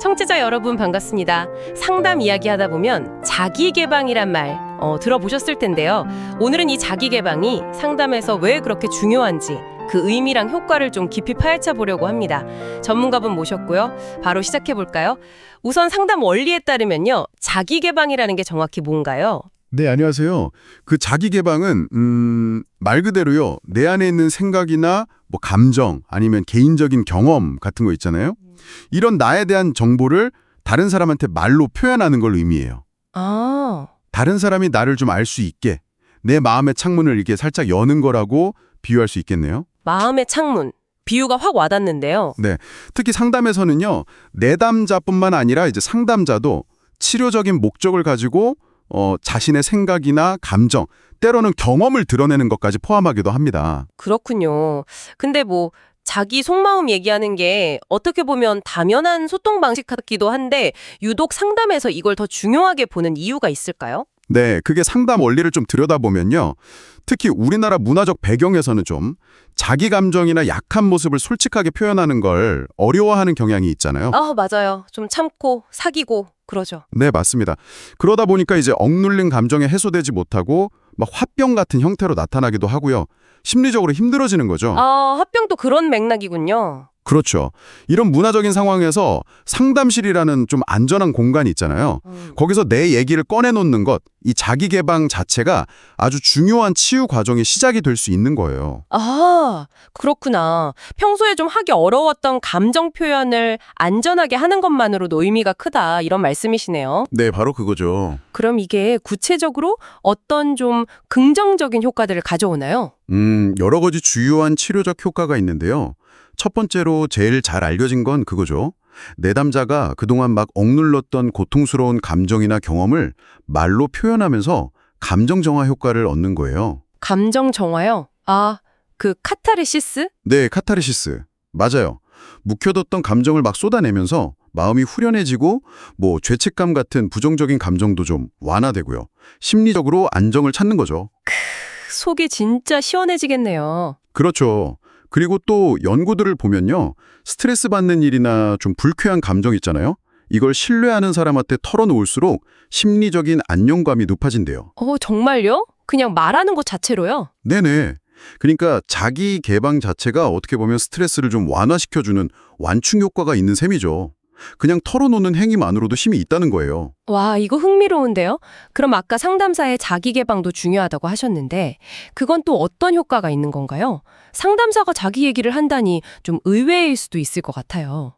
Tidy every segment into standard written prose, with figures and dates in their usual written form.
청취자 여러분 반갑습니다. 상담 이야기하다 보면 자기계방이란 말 들어보셨을 텐데요. 오늘은 이 자기계방이 상담에서 왜 그렇게 중요한지 그 의미랑 효과를 좀 깊이 파헤쳐 보려고 합니다. 전문가분 모셨고요. 바로 시작해 볼까요? 우선 상담 원리에 따르면요. 자기계방이라는 게 정확히 뭔가요? 네, 안녕하세요. 그 자기 개방은 말 그대로요. 내 안에 있는 생각이나 뭐 감정 아니면 개인적인 경험 같은 거 있잖아요. 이런 나에 대한 정보를 다른 사람한테 말로 표현하는 걸 의미해요. 아, 다른 사람이 나를 좀 알 수 있게 내 마음의 창문을 이렇게 살짝 여는 거라고 비유할 수 있겠네요. 마음의 창문. 비유가 확 와닿는데요. 네, 특히 상담에서는요. 내담자뿐만 아니라 이제 상담자도 치료적인 목적을 가지고 자신의 생각이나 감정, 때로는 경험을 드러내는 것까지 포함하기도 합니다. 그렇군요. 근데 자기 속마음 얘기하는 게 어떻게 보면 당연한 소통 방식 같기도 한데 유독 상담에서 이걸 더 중요하게 보는 이유가 있을까요? 네, 그게 상담 원리를 좀 들여다보면요. 특히 우리나라 문화적 배경에서는 좀 자기 감정이나 약한 모습을 솔직하게 표현하는 걸 어려워하는 경향이 있잖아요. 맞아요. 좀 참고 사귀고 그러죠. 네, 맞습니다. 그러다 보니까 이제 억눌린 감정에 해소되지 못하고 막 화병 같은 형태로 나타나기도 하고요. 심리적으로 힘들어지는 거죠. 합병도 그런 맥락이군요. 그렇죠. 이런 문화적인 상황에서 상담실이라는 좀 안전한 공간이 있잖아요. 거기서 내 얘기를 꺼내놓는 것, 이 자기 개방 자체가 아주 중요한 치유 과정의 시작이 될 수 있는 거예요. 그렇구나. 평소에 좀 하기 어려웠던 감정 표현을 안전하게 하는 것만으로도 의미가 크다 이런 말씀이시네요. 네, 바로 그거죠. 그럼 이게 구체적으로 어떤 좀 긍정적인 효과들을 가져오나요? 여러 가지 주요한 치료적 효과가 있는데요. 첫 번째로 제일 잘 알려진 건 그거죠. 내담자가 그동안 막 억눌렀던 고통스러운 감정이나 경험을 말로 표현하면서 감정 정화 효과를 얻는 거예요. 감정 정화요? 그 카타르시스? 네, 카타르시스. 맞아요. 묵혀뒀던 감정을 막 쏟아내면서 마음이 후련해지고 죄책감 같은 부정적인 감정도 좀 완화되고요. 심리적으로 안정을 찾는 거죠. 속이 진짜 시원해지겠네요. 그렇죠. 그리고 또 연구들을 보면요. 스트레스 받는 일이나 좀 불쾌한 감정 있잖아요. 이걸 신뢰하는 사람한테 털어놓을수록 심리적인 안정감이 높아진대요. 정말요? 그냥 말하는 것 자체로요? 네네. 그러니까 자기 개방 자체가 어떻게 보면 스트레스를 좀 완화시켜주는 완충 효과가 있는 셈이죠. 그냥 털어놓는 행위만으로도 힘이 있다는 거예요. 와, 이거 흥미로운데요? 그럼 아까 상담사의 자기 개방도 중요하다고 하셨는데 그건 또 어떤 효과가 있는 건가요? 상담사가 자기 얘기를 한다니 좀 의외일 수도 있을 것 같아요.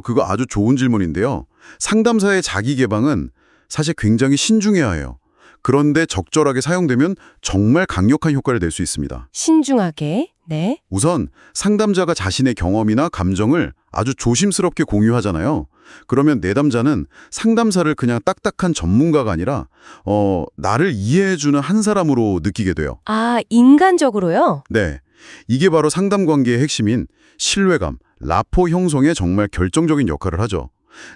그거 아주 좋은 질문인데요. 상담사의 자기 개방은 사실 굉장히 신중해야 해요. 그런데 적절하게 사용되면 정말 강력한 효과를 낼 수 있습니다. 신중하게, 네. 우선 상담자가 자신의 경험이나 감정을 아주 조심스럽게 공유하잖아요. 그러면 내담자는 상담사를 그냥 딱딱한 전문가가 아니라 나를 이해해주는 한 사람으로 느끼게 돼요. 인간적으로요? 네, 이게 바로 상담 관계의 핵심인 신뢰감, 라포 형성에 정말 결정적인 역할을 하죠.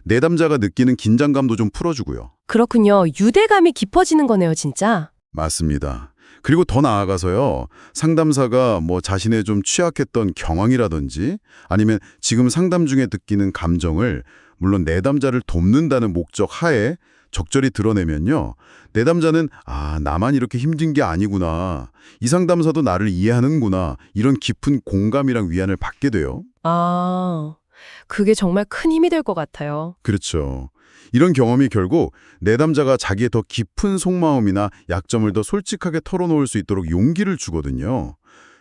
내담자가 느끼는 긴장감도 좀 풀어주고요. 그렇군요. 유대감이 깊어지는 거네요, 진짜. 맞습니다. 그리고 더 나아가서요. 상담사가 자신의 좀 취약했던 경황이라든지 아니면 지금 상담 중에 느끼는 감정을 물론 내담자를 돕는다는 목적 하에 적절히 드러내면요. 내담자는 나만 이렇게 힘든 게 아니구나. 이 상담사도 나를 이해하는구나. 이런 깊은 공감이랑 위안을 받게 돼요. 그게 정말 큰 힘이 될 것 같아요. 그렇죠. 이런 경험이 결국 내담자가 자기의 더 깊은 속마음이나 약점을 더 솔직하게 털어놓을 수 있도록 용기를 주거든요.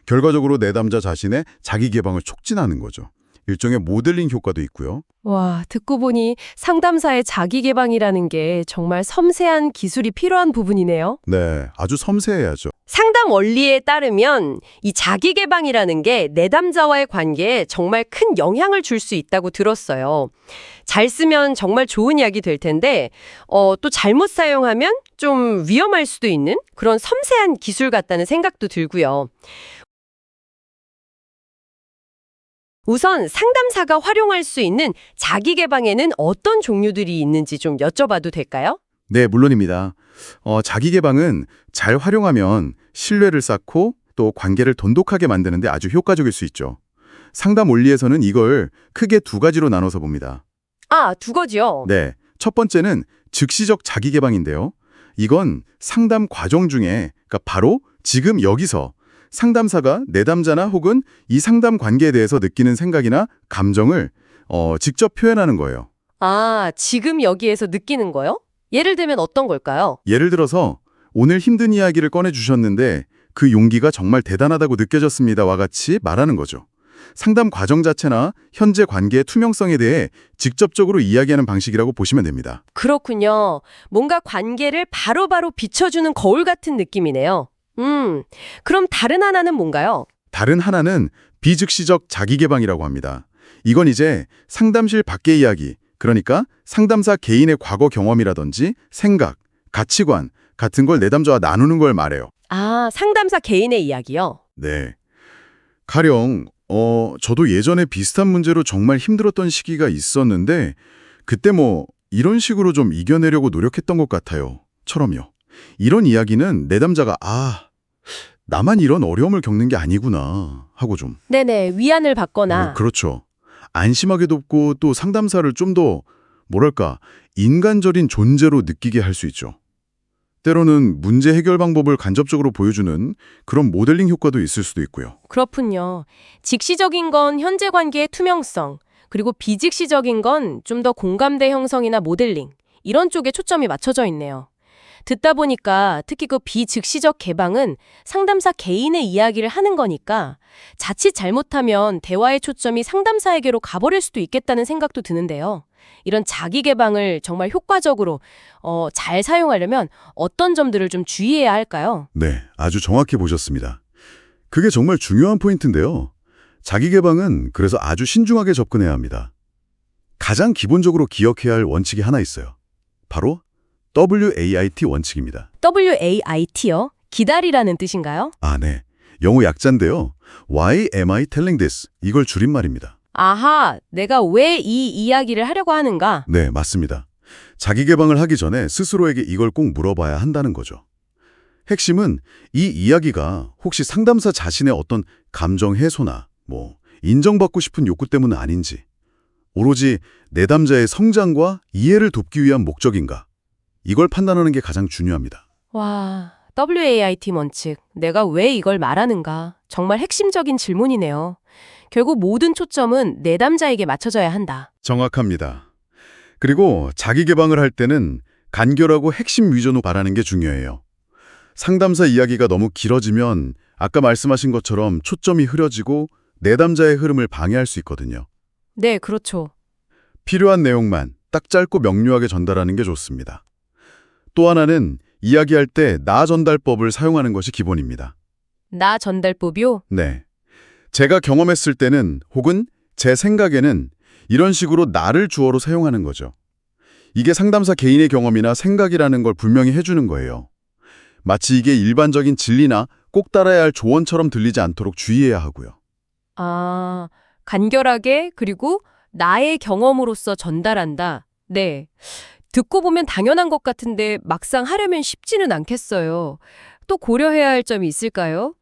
결과적으로 내담자 자신의 자기 개방을 촉진하는 거죠. 일종의 모델링 효과도 있고요. 와, 듣고 보니 상담사의 자기 개방이라는 게 정말 섬세한 기술이 필요한 부분이네요. 네, 아주 섬세해야죠. 상담 원리에 따르면 이 자기 개방이라는 게 내담자와의 관계에 정말 큰 영향을 줄 수 있다고 들었어요. 잘 쓰면 정말 좋은 이야기 될 텐데 또 잘못 사용하면 좀 위험할 수도 있는 그런 섬세한 기술 같다는 생각도 들고요. 우선 상담사가 활용할 수 있는 자기 개방에는 어떤 종류들이 있는지 좀 여쭤봐도 될까요? 네, 물론입니다. 자기 개방은 잘 활용하면 신뢰를 쌓고 또 관계를 돈독하게 만드는 데 아주 효과적일 수 있죠. 상담 원리에서는 이걸 크게 두 가지로 나눠서 봅니다. 아, 두 가지요. 네. 첫 번째는 즉시적 자기 개방인데요. 이건 상담 과정 중에, 그러니까 바로 지금 여기서 상담사가 내담자나 혹은 이 상담 관계에 대해서 느끼는 생각이나 감정을 직접 표현하는 거예요. 아, 지금 여기에서 느끼는 거요? 예를 들면 어떤 걸까요? 예를 들어서 오늘 힘든 이야기를 꺼내주셨는데 그 용기가 정말 대단하다고 느껴졌습니다와 같이 말하는 거죠. 상담 과정 자체나 현재 관계의 투명성에 대해 직접적으로 이야기하는 방식이라고 보시면 됩니다. 그렇군요. 뭔가 관계를 바로바로 비춰주는 거울 같은 느낌이네요. 그럼 다른 하나는 뭔가요? 다른 하나는 비즉시적 자기 개방이라고 합니다. 이건 이제 상담실 밖의 이야기, 그러니까 상담사 개인의 과거 경험이라든지 생각, 가치관 같은 걸 내담자와 나누는 걸 말해요. 아, 상담사 개인의 이야기요? 네. 가령 저도 예전에 비슷한 문제로 정말 힘들었던 시기가 있었는데 그때 이런 식으로 좀 이겨내려고 노력했던 것 같아요. 처럼요. 이런 이야기는 내담자가 나만 이런 어려움을 겪는 게 아니구나 하고 좀 네네, 위안을 받거나. 그렇죠. 안심하게 돕고 또 상담사를 좀 더 뭐랄까 인간적인 존재로 느끼게 할 수 있죠. 때로는 문제 해결 방법을 간접적으로 보여주는 그런 모델링 효과도 있을 수도 있고요. 그렇군요. 직시적인 건 현재 관계의 투명성, 그리고 비직시적인 건 좀 더 공감대 형성이나 모델링, 이런 쪽에 초점이 맞춰져 있네요. 듣다 보니까 특히 그 비즉시적 개방은 상담사 개인의 이야기를 하는 거니까 자칫 잘못하면 대화의 초점이 상담사에게로 가버릴 수도 있겠다는 생각도 드는데요. 이런 자기 개방을 정말 효과적으로 잘 사용하려면 어떤 점들을 좀 주의해야 할까요? 네, 아주 정확히 보셨습니다. 그게 정말 중요한 포인트인데요. 자기 개방은 그래서 아주 신중하게 접근해야 합니다. 가장 기본적으로 기억해야 할 원칙이 하나 있어요. 바로 WAIT 원칙입니다. WAIT요? 기다리라는 뜻인가요? 네. 영어 약자인데요. Why am I telling this? 이걸 줄임말입니다. 아하, 내가 왜 이 이야기를 하려고 하는가? 네, 맞습니다. 자기 개방을 하기 전에 스스로에게 이걸 꼭 물어봐야 한다는 거죠. 핵심은 이 이야기가 혹시 상담사 자신의 어떤 감정 해소나 인정받고 싶은 욕구 때문은 아닌지, 오로지 내담자의 성장과 이해를 돕기 위한 목적인가, 이걸 판단하는 게 가장 중요합니다. 와, WAIT 원칙, 내가 왜 이걸 말하는가? 정말 핵심적인 질문이네요. 결국 모든 초점은 내담자에게 맞춰져야 한다. 정확합니다. 그리고 자기 개방을 할 때는 간결하고 핵심 위주로 말하는 게 중요해요. 상담사 이야기가 너무 길어지면 아까 말씀하신 것처럼 초점이 흐려지고 내담자의 흐름을 방해할 수 있거든요. 네, 그렇죠. 필요한 내용만 딱 짧고 명료하게 전달하는 게 좋습니다. 또 하나는 이야기할 때 나 전달법을 사용하는 것이 기본입니다. 나 전달법이요? 네. 제가 경험했을 때는 혹은 제 생각에는 이런 식으로 나를 주어로 사용하는 거죠. 이게 상담사 개인의 경험이나 생각이라는 걸 분명히 해주는 거예요. 마치 이게 일반적인 진리나 꼭 따라야 할 조언처럼 들리지 않도록 주의해야 하고요. 아, 간결하게 그리고 나의 경험으로서 전달한다. 네. 듣고 보면 당연한 것 같은데 막상 하려면 쉽지는 않겠어요. 또 고려해야 할 점이 있을까요?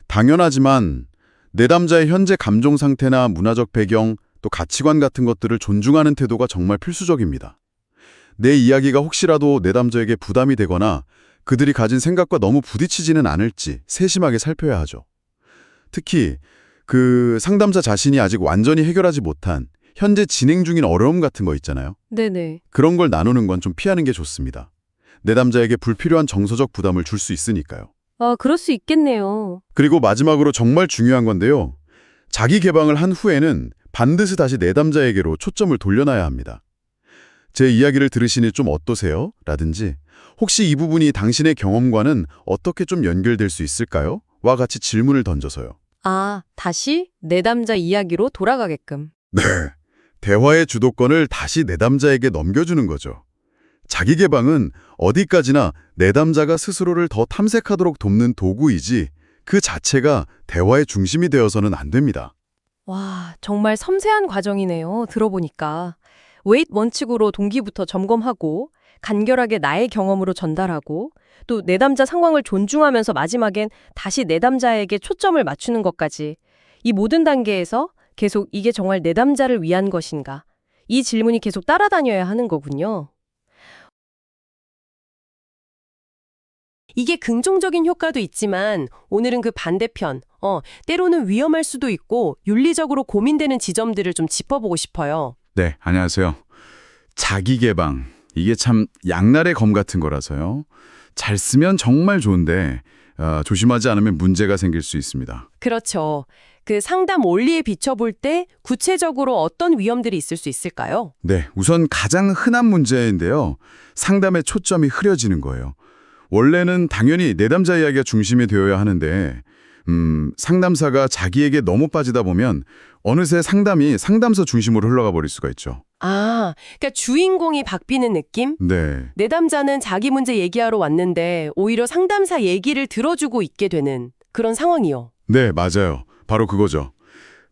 당연하지만 내담자의 현재 감정 상태나 문화적 배경, 또 가치관 같은 것들을 존중하는 태도가 정말 필수적입니다. 내 이야기가 혹시라도 내담자에게 부담이 되거나 그들이 가진 생각과 너무 부딪히지는 않을지 세심하게 살펴야 하죠. 특히 그 상담자 자신이 아직 완전히 해결하지 못한 현재 진행 중인 어려움 같은 거 있잖아요. 네네. 그런 걸 나누는 건 좀 피하는 게 좋습니다. 내담자에게 불필요한 정서적 부담을 줄 수 있으니까요. 아, 그럴 수 있겠네요. 그리고 마지막으로 정말 중요한 건데요. 자기 개방을 한 후에는 반드시 다시 내담자에게로 초점을 돌려놔야 합니다. 제 이야기를 들으시니 좀 어떠세요? 라든지 혹시 이 부분이 당신의 경험과는 어떻게 좀 연결될 수 있을까요? 와 같이 질문을 던져서요. 아, 다시 내담자 이야기로 돌아가게끔. 네. 대화의 주도권을 다시 내담자에게 넘겨주는 거죠. 자기 개방은 어디까지나 내담자가 스스로를 더 탐색하도록 돕는 도구이지 그 자체가 대화의 중심이 되어서는 안 됩니다. 와, 정말 섬세한 과정이네요. 들어보니까. 웨이트 원칙으로 동기부터 점검하고 간결하게 나의 경험으로 전달하고 또 내담자 상황을 존중하면서 마지막엔 다시 내담자에게 초점을 맞추는 것까지 이 모든 단계에서 계속 이게 정말 내담자를 위한 것인가? 이 질문이 계속 따라다녀야 하는 거군요. 이게 긍정적인 효과도 있지만 오늘은 그 반대편, 때로는 위험할 수도 있고 윤리적으로 고민되는 지점들을 좀 짚어보고 싶어요. 네, 안녕하세요. 자기 개방. 이게 참 양날의 검 같은 거라서요. 잘 쓰면 정말 좋은데 조심하지 않으면 문제가 생길 수 있습니다. 그렇죠. 그 상담 원리에 비춰볼 때 구체적으로 어떤 위험들이 있을 수 있을까요? 네, 우선 가장 흔한 문제인데요. 상담의 초점이 흐려지는 거예요. 원래는 당연히 내담자 이야기가 중심이 되어야 하는데 상담사가 자기에게 너무 빠지다 보면 어느새 상담이 상담사 중심으로 흘러가 버릴 수가 있죠. 아, 그러니까 주인공이 바뀌는 느낌? 네, 내담자는 자기 문제 얘기하러 왔는데 오히려 상담사 얘기를 들어주고 있게 되는 그런 상황이요. 네, 맞아요. 바로 그거죠.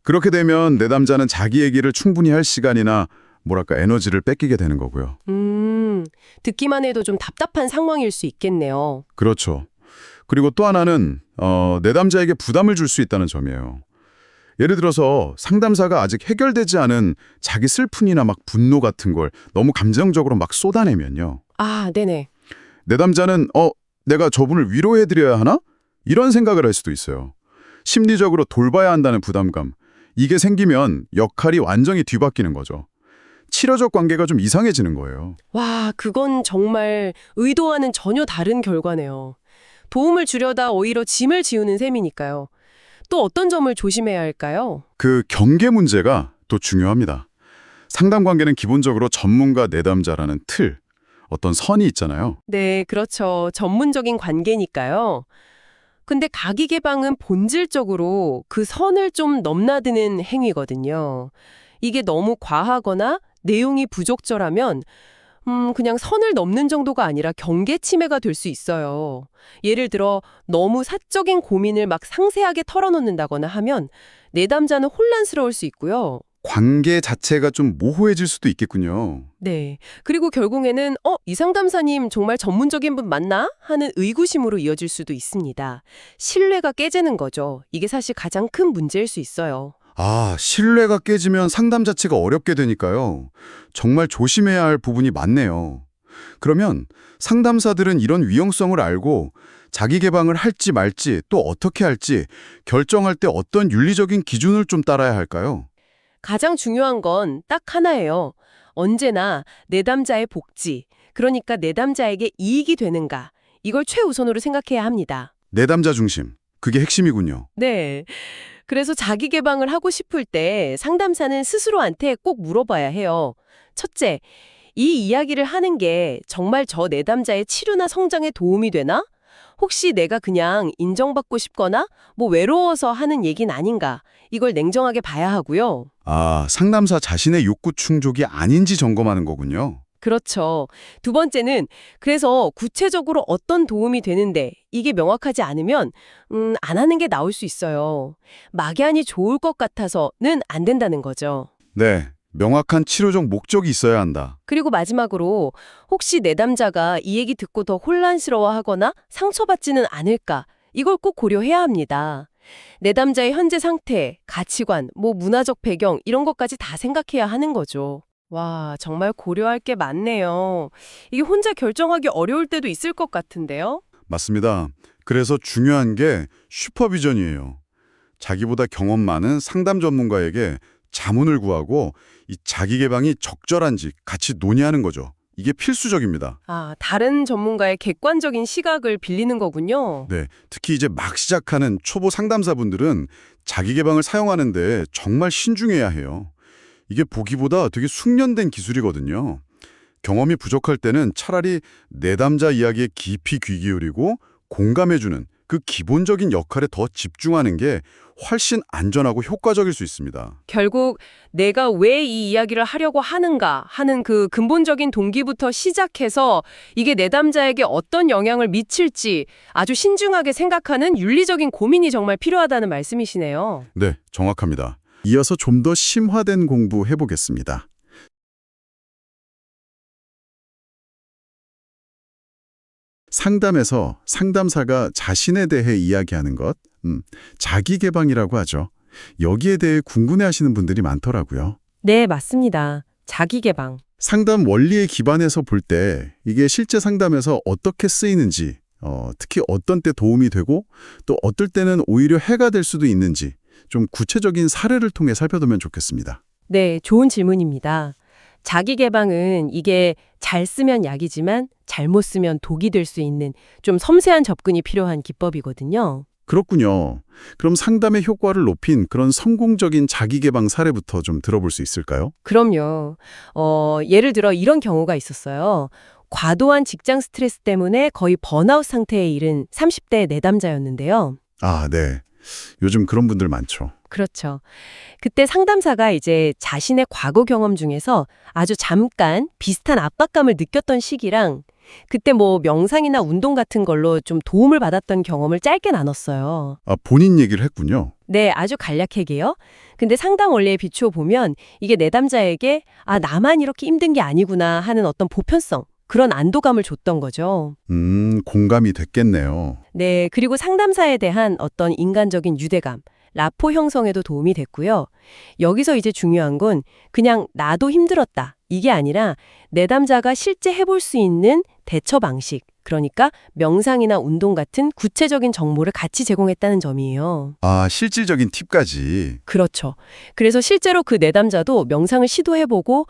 그렇게 되면 내담자는 자기 얘기를 충분히 할 시간이나 뭐랄까 에너지를 뺏기게 되는 거고요. 듣기만 해도 좀 답답한 상황일 수 있겠네요. 그렇죠. 그리고 또 하나는 내담자에게 부담을 줄 수 있다는 점이에요. 예를 들어서 상담사가 아직 해결되지 않은 자기 슬픔이나 막 분노 같은 걸 너무 감정적으로 막 쏟아내면요. 아, 네네. 내담자는 내가 저분을 위로해드려야 하나? 이런 생각을 할 수도 있어요. 심리적으로 돌봐야 한다는 부담감. 이게 생기면 역할이 완전히 뒤바뀌는 거죠. 치료적 관계가 좀 이상해지는 거예요. 와, 그건 정말 의도와는 전혀 다른 결과네요. 도움을 주려다 오히려 짐을 지우는 셈이니까요. 또 어떤 점을 조심해야 할까요? 그 경계 문제가 또 중요합니다. 상담 관계는 기본적으로 전문가 내담자라는 틀, 어떤 선이 있잖아요. 네, 그렇죠. 전문적인 관계니까요. 근데 가기 개방은 본질적으로 그 선을 좀 넘나드는 행위거든요. 이게 너무 과하거나 내용이 부적절하면 그냥 선을 넘는 정도가 아니라 경계 침해가 될 수 있어요. 예를 들어 너무 사적인 고민을 막 상세하게 털어놓는다거나 하면 내담자는 혼란스러울 수 있고요. 관계 자체가 좀 모호해질 수도 있겠군요. 네. 그리고 결국에는 이 상담사님 정말 전문적인 분 맞나? 하는 의구심으로 이어질 수도 있습니다. 신뢰가 깨지는 거죠. 이게 사실 가장 큰 문제일 수 있어요. 아, 신뢰가 깨지면 상담 자체가 어렵게 되니까요. 정말 조심해야 할 부분이 많네요. 그러면 상담사들은 이런 위험성을 알고 자기 개방을 할지 말지 또 어떻게 할지 결정할 때 어떤 윤리적인 기준을 좀 따라야 할까요? 가장 중요한 건 딱 하나예요. 언제나 내담자의 복지, 그러니까 내담자에게 이익이 되는가, 이걸 최우선으로 생각해야 합니다. 내담자 중심. 그게 핵심이군요. 네. 그래서 자기 개방을 하고 싶을 때 상담사는 스스로한테 꼭 물어봐야 해요. 첫째, 이 이야기를 하는 게 정말 저 내담자의 치료나 성장에 도움이 되나? 혹시 내가 그냥 인정받고 싶거나 외로워서 하는 얘기는 아닌가? 이걸 냉정하게 봐야 하고요. 아, 상담사 자신의 욕구 충족이 아닌지 점검하는 거군요. 그렇죠. 두 번째는 그래서 구체적으로 어떤 도움이 되는데 이게 명확하지 않으면 안 하는 게 나을 수 있어요. 막연히 좋을 것 같아서는 안 된다는 거죠. 네, 명확한 치료적 목적이 있어야 한다. 그리고 마지막으로 혹시 내담자가 이 얘기 듣고 더 혼란스러워하거나 상처받지는 않을까? 이걸 꼭 고려해야 합니다. 내담자의 현재 상태, 가치관, 문화적 배경 이런 것까지 다 생각해야 하는 거죠. 와, 정말 고려할 게 많네요. 이게 혼자 결정하기 어려울 때도 있을 것 같은데요? 맞습니다. 그래서 중요한 게 슈퍼비전이에요. 자기보다 경험 많은 상담 전문가에게 자문을 구하고 이 자기 개방이 적절한지 같이 논의하는 거죠. 이게 필수적입니다. 아, 다른 전문가의 객관적인 시각을 빌리는 거군요. 네, 특히 이제 막 시작하는 초보 상담사분들은 자기 개방을 사용하는데 정말 신중해야 해요. 이게 보기보다 되게 숙련된 기술이거든요. 경험이 부족할 때는 차라리 내담자 이야기에 깊이 귀 기울이고 공감해주는 그 기본적인 역할에 더 집중하는 게 훨씬 안전하고 효과적일 수 있습니다. 결국 내가 왜 이 이야기를 하려고 하는가 하는 그 근본적인 동기부터 시작해서 이게 내담자에게 어떤 영향을 미칠지 아주 신중하게 생각하는 윤리적인 고민이 정말 필요하다는 말씀이시네요. 네, 정확합니다. 이어서 좀 더 심화된 공부 해보겠습니다. 상담에서 상담사가 자신에 대해 이야기하는 것, 자기 개방이라고 하죠. 여기에 대해 궁금해하시는 분들이 많더라고요. 네, 맞습니다. 자기 개방. 상담 원리에 기반해서 볼 때 이게 실제 상담에서 어떻게 쓰이는지, 특히 어떤 때 도움이 되고 또 어떨 때는 오히려 해가 될 수도 있는지 좀 구체적인 사례를 통해 살펴보면 좋겠습니다. 네, 좋은 질문입니다. 자기 개방은 이게 잘 쓰면 약이지만 잘못 쓰면 독이 될 수 있는 좀 섬세한 접근이 필요한 기법이거든요. 그렇군요. 그럼 상담의 효과를 높인 그런 성공적인 자기 개방 사례부터 좀 들어볼 수 있을까요? 그럼요. 예를 들어 이런 경우가 있었어요. 과도한 직장 스트레스 때문에 거의 번아웃 상태에 이른 30대 내담자였는데요. 아, 네. 요즘 그런 분들 많죠. 그렇죠. 그때 상담사가 이제 자신의 과거 경험 중에서 아주 잠깐 비슷한 압박감을 느꼈던 시기랑 그때 뭐 명상이나 운동 같은 걸로 좀 도움을 받았던 경험을 짧게 나눴어요. 아, 본인 얘기를 했군요. 네, 아주 간략하게요. 근데 상담 원리에 비추어 보면 이게 내담자에게 아, 나만 이렇게 힘든 게 아니구나 하는 어떤 보편성, 그런 안도감을 줬던 거죠. 공감이 됐겠네요. 네, 그리고 상담사에 대한 어떤 인간적인 유대감, 라포 형성에도 도움이 됐고요. 여기서 이제 중요한 건 그냥 나도 힘들었다. 이게 아니라 내담자가 실제 해볼 수 있는 대처 방식, 그러니까 명상이나 운동 같은 구체적인 정보를 같이 제공했다는 점이에요. 아, 실질적인 팁까지. 그렇죠. 그래서 실제로 그 내담자도 명상을 시도해보고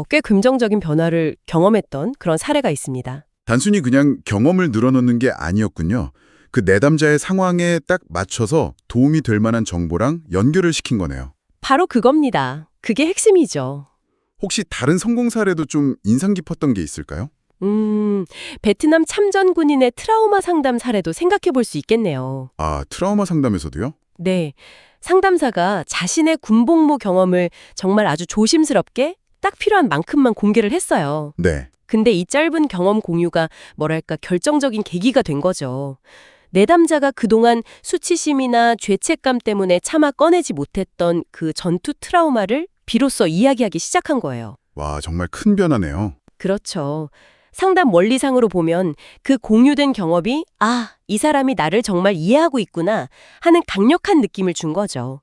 꽤 긍정적인 변화를 경험했던 그런 사례가 있습니다. 단순히 그냥 경험을 늘어놓는 게 아니었군요. 그 내담자의 상황에 딱 맞춰서 도움이 될 만한 정보랑 연결을 시킨 거네요. 바로 그겁니다. 그게 핵심이죠. 혹시 다른 성공 사례도 좀 인상 깊었던 게 있을까요? 베트남 참전 군인의 트라우마 상담 사례도 생각해 볼 수 있겠네요. 아, 트라우마 상담에서도요? 네. 상담사가 자신의 군복무 경험을 정말 아주 조심스럽게 딱 필요한 만큼만 공개를 했어요. 네. 근데 이 짧은 경험 공유가 뭐랄까 결정적인 계기가 된 거죠. 내담자가 그동안 수치심이나 죄책감 때문에 차마 꺼내지 못했던 그 전투 트라우마를 비로소 이야기하기 시작한 거예요. 와, 정말 큰 변화네요. 그렇죠. 상담 원리상으로 보면 그 공유된 경험이 아, 이 사람이 나를 정말 이해하고 있구나 하는 강력한 느낌을 준 거죠.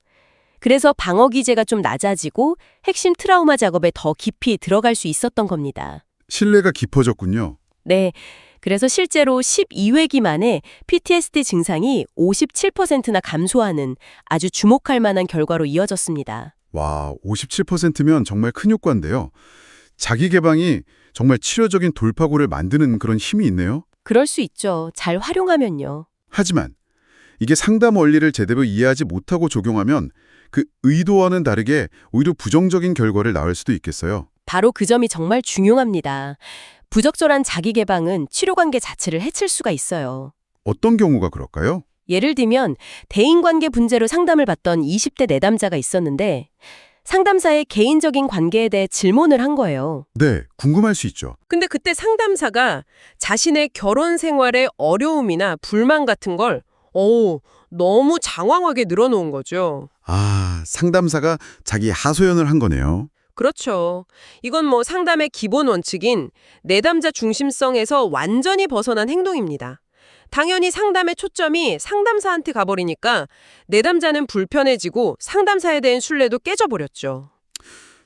그래서 방어 기제가 좀 낮아지고 핵심 트라우마 작업에 더 깊이 들어갈 수 있었던 겁니다. 신뢰가 깊어졌군요. 네. 그래서 실제로 12회기 만에 PTSD 증상이 57%나 감소하는 아주 주목할 만한 결과로 이어졌습니다. 와, 57%면 정말 큰 효과인데요. 자기 개방이 정말 치료적인 돌파구를 만드는 그런 힘이 있네요. 그럴 수 있죠. 잘 활용하면요. 하지만 이게 상담 원리를 제대로 이해하지 못하고 적용하면 그 의도와는 다르게 오히려 부정적인 결과를 낳을 수도 있겠어요. 바로 그 점이 정말 중요합니다. 부적절한 자기 개방은 치료 관계 자체를 해칠 수가 있어요. 어떤 경우가 그럴까요? 예를 들면 대인관계 문제로 상담을 받던 20대 내담자가 있었는데 상담사의 개인적인 관계에 대해 질문을 한 거예요. 네, 궁금할 수 있죠. 근데 그때 상담사가 자신의 결혼 생활의 어려움이나 불만 같은 걸 너무 장황하게 늘어놓은 거죠. 아, 상담사가 자기 하소연을 한 거네요. 그렇죠. 이건 뭐 상담의 기본 원칙인 내담자 중심성에서 완전히 벗어난 행동입니다. 당연히 상담의 초점이 상담사한테 가버리니까 내담자는 불편해지고 상담사에 대한 신뢰도 깨져버렸죠.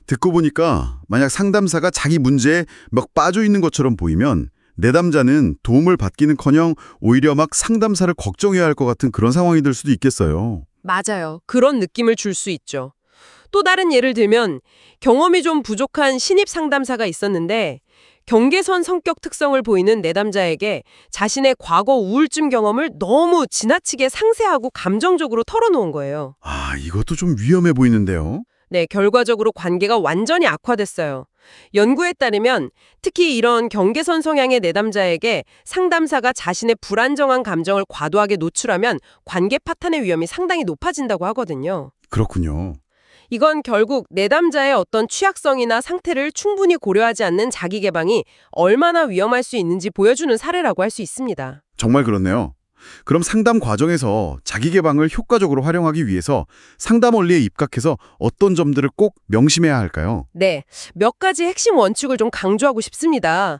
듣고 보니까 만약 상담사가 자기 문제에 막 빠져 있는 것처럼 보이면 내담자는 도움을 받기는커녕 오히려 막 상담사를 걱정해야 할 것 같은 그런 상황이 될 수도 있겠어요. 맞아요. 그런 느낌을 줄 수 있죠. 또 다른 예를 들면 경험이 좀 부족한 신입 상담사가 있었는데 경계선 성격 특성을 보이는 내담자에게 자신의 과거 우울증 경험을 너무 지나치게 상세하고 감정적으로 털어놓은 거예요. 아, 이것도 좀 위험해 보이는데요. 네, 결과적으로 관계가 완전히 악화됐어요. 연구에 따르면 특히 이런 경계선 성향의 내담자에게 상담사가 자신의 불안정한 감정을 과도하게 노출하면 관계 파탄의 위험이 상당히 높아진다고 하거든요. 그렇군요. 이건 결국 내담자의 어떤 취약성이나 상태를 충분히 고려하지 않는 자기 개방이 얼마나 위험할 수 있는지 보여주는 사례라고 할 수 있습니다. 정말 그렇네요. 그럼 상담 과정에서 자기 개방을 효과적으로 활용하기 위해서 상담 원리에 입각해서 어떤 점들을 꼭 명심해야 할까요? 네, 몇 가지 핵심 원칙을 좀 강조하고 싶습니다.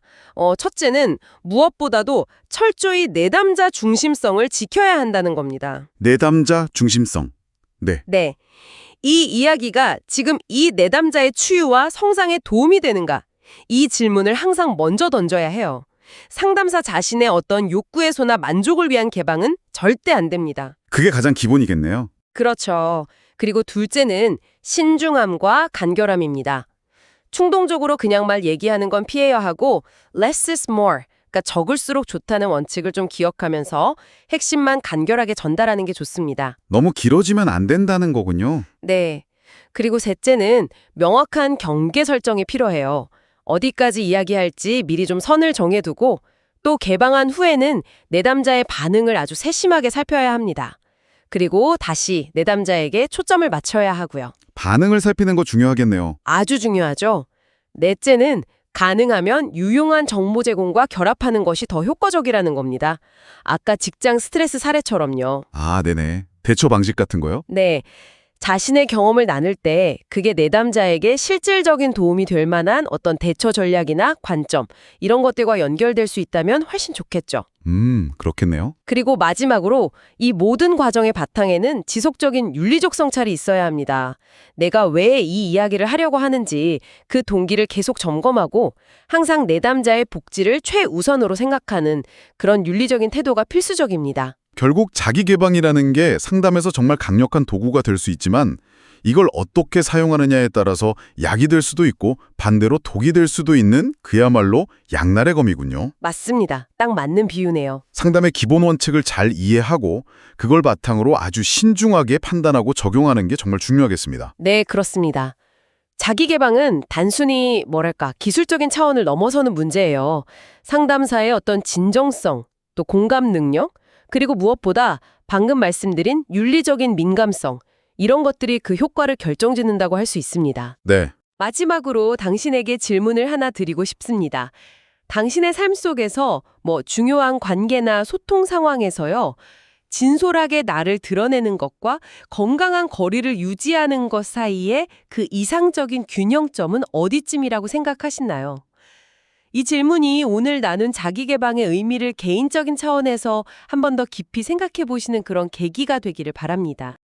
첫째는 무엇보다도 철저히 내담자 중심성을 지켜야 한다는 겁니다. 내담자 중심성. 네. 네. 이 이야기가 지금 이 내담자의 추유와 성장에 도움이 되는가? 이 질문을 항상 먼저 던져야 해요. 상담사 자신의 어떤 욕구해소나 만족을 위한 개방은 절대 안 됩니다. 그게 가장 기본이겠네요. 그렇죠. 그리고 둘째는 신중함과 간결함입니다. 충동적으로 그냥 말 얘기하는 건 피해야 하고 less is more, 그러니까 적을수록 좋다는 원칙을 좀 기억하면서 핵심만 간결하게 전달하는 게 좋습니다. 너무 길어지면 안 된다는 거군요. 네. 그리고 셋째는 명확한 경계 설정이 필요해요. 어디까지 이야기할지 미리 좀 선을 정해두고 또 개방한 후에는 내담자의 반응을 아주 세심하게 살펴야 합니다. 그리고 다시 내담자에게 초점을 맞춰야 하고요. 반응을 살피는 거 중요하겠네요. 아주 중요하죠. 넷째는 가능하면 유용한 정보 제공과 결합하는 것이 더 효과적이라는 겁니다. 아까 직장 스트레스 사례처럼요. 아, 네네. 대처 방식 같은 거요? 네. 자신의 경험을 나눌 때 그게 내담자에게 실질적인 도움이 될 만한 어떤 대처 전략이나 관점, 이런 것들과 연결될 수 있다면 훨씬 좋겠죠. 그렇겠네요. 그리고 마지막으로 이 모든 과정의 바탕에는 지속적인 윤리적 성찰이 있어야 합니다. 내가 왜 이 이야기를 하려고 하는지 그 동기를 계속 점검하고 항상 내담자의 복지를 최우선으로 생각하는 그런 윤리적인 태도가 필수적입니다. 결국 자기 개방이라는 게 상담에서 정말 강력한 도구가 될 수 있지만 이걸 어떻게 사용하느냐에 따라서 약이 될 수도 있고 반대로 독이 될 수도 있는 그야말로 양날의 검이군요. 맞습니다. 딱 맞는 비유네요. 상담의 기본 원칙을 잘 이해하고 그걸 바탕으로 아주 신중하게 판단하고 적용하는 게 정말 중요하겠습니다. 네, 그렇습니다. 자기 개방은 단순히 기술적인 차원을 넘어서는 문제예요. 상담사의 어떤 진정성, 또 공감 능력, 그리고 무엇보다 방금 말씀드린 윤리적인 민감성, 이런 것들이 그 효과를 결정짓는다고 할 수 있습니다. 네. 마지막으로 당신에게 질문을 하나 드리고 싶습니다. 당신의 삶 속에서 중요한 관계나 소통 상황에서요, 진솔하게 나를 드러내는 것과 건강한 거리를 유지하는 것 사이에 그 이상적인 균형점은 어디쯤이라고 생각하시나요? 이 질문이 오늘 나눈 자기계방의 의미를 개인적인 차원에서 한 번 더 깊이 생각해 보시는 그런 계기가 되기를 바랍니다.